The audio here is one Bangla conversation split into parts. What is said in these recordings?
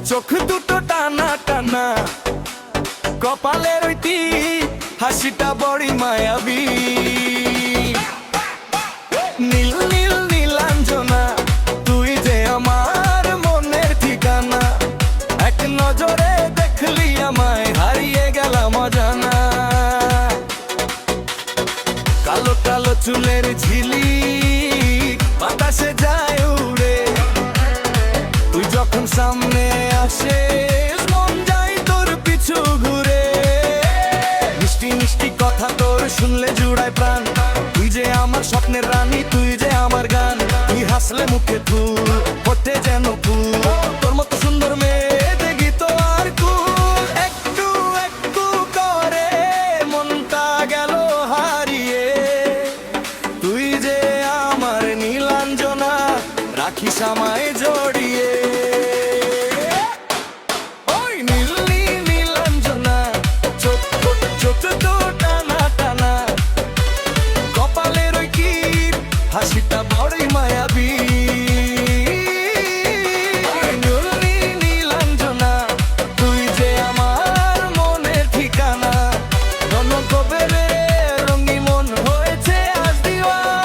চোখ দুটো টানা টানা, কপালের ওই টিপ, হাসিটা বড়ই মায়াবী। নীল নীল নীলাঞ্জনা, তুই যে আমার মনের ঠিকানা। এক নজরে দেখলি আমায়, হারিয়ে গেলাম অজানা। কালো কালো চুলের ঝিলিক বাতাসে যায় উড়ে, তুই যখন সামনে আসিস মন যায় তোর পিছু ঘুরে। মিষ্টি মিষ্টি কথা তোর শুনলে জুড়ায় প্রাণ, তুই যে আমার স্বপ্নের রানী, তুই যে আমার গান। তুই হাসলে মুখে ফুল ফোটে যেন ফুল, তোর মতো সুন্দর মেয়ে দেখি তো আর কুল। একটু একটু করে মনটা গেল হারিয়ে, তুই যে আমার নীলাঞ্জনা, রাখিস আমায় জড়িয়ে। ওই নীল নীল নীলাঞ্জনা, চোখ চোখ তো টানা টানা, কপালের ওই টিপ, হাসিটা বড়ই মায়াবী। নীল নীল নীলাঞ্জনা, তুই যে আমার মনের ঠিকানা। রণকবেরে রঙি মন হয়েছে আজ দিওয়ানা।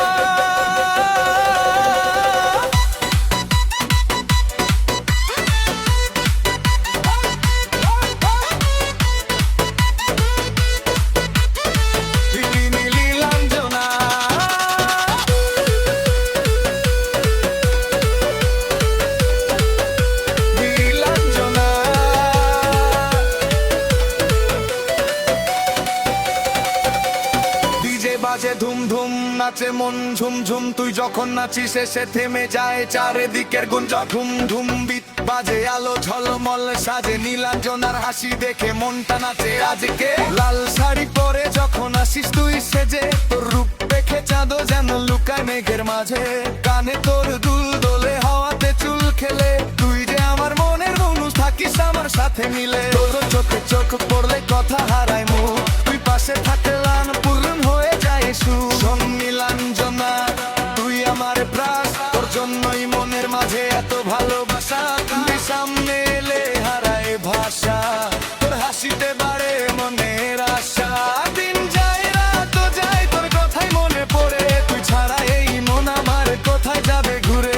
বাজে ধুম ধুম, নাচে মন ঝুম ঝুম, তুই যখন নাচিস এসে থেমে যায় চারিদিকের গুঞ্জ। ধুম ধুম বিট বাজে, আলো ঝলমল সাজে, নীলাঞ্জনার হাসি দেখে মনটা নাচে আজকে। লাল শাড়ি পরে যখন আসিস তুই সেজে, তোর রূপ দেখে চাঁদও যেন লুকায় মেঘের মাঝে। কানে তোর দুল দোলে, হাওয়াতে চুল খেলে, তুই যে আমার মনের মানুষ, থাকিস আমার সাথে মিলে। তোর চোখে চোখ পড়লে কথা হারায় মুখ, তুই পাশে থাকলাম পূরণ হয়ে যায় সুখ। নীলাঞ্জনা, তুই আমার প্রাণ, তোর জন্যই মনের মাঝে এত ভালোবাসা। তুই সামনে এলে হারায় ভাষা, তোর হাসিতে বাড়ে মনের আশা। দিন যায় রাত যায়, তোর কথাই মনে পড়ে, তুই ছাড়া এই মন আমার কোথায় যাবে ঘুরে।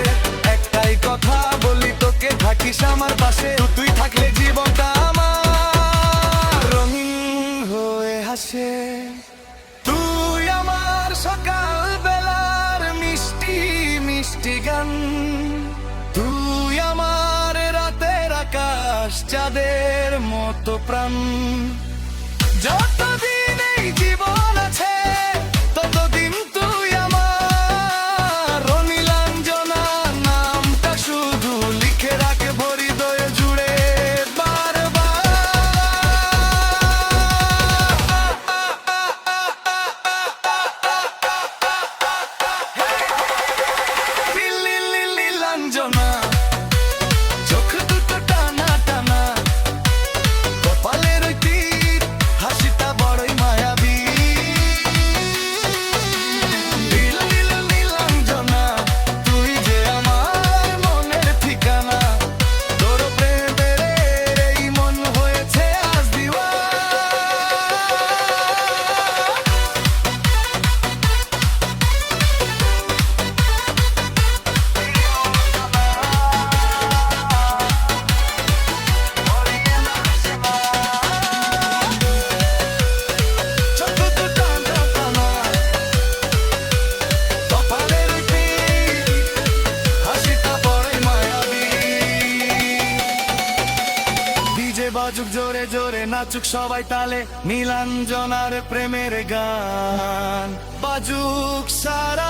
একটাই কথা বলি তোকে, থাকিস আমার পাশে, তুই থাকলে জীবনটা আমার রঙিন হয়ে হাসে। তুই আমার সকাল বেলার মিষ্টি মিষ্টি গান, তুই আমার রাতের আকাশ চাঁদের মতো প্রাণ। যতদিন এই জীবন আছে ততদিন তুই আমার নীলাঞ্জনা, নামটা শুধু লিখে রাখে হৃদয় জুড়ে বারবার। নীলাঞ্জনা, চোখ দুটো টানা টানা, কপালের ওই টিপ, হাসিটা বড়ই মায়াবী। নীল নীল নীলাঞ্জনা, তুই যে আমার মনের ঠিকানা। তোর প্রেমের এই মন হয়েছে আজ দিওয়ানা। চোখ দুটো টানা টানা, কপালের ওই টিপ, হাসিটা বড়ই মায়াবী। ডিজে বাজুক জোরে জোরে, নাচুক সবাই তালে, নীলাঞ্জনার প্রেমের গান বাজুক সারা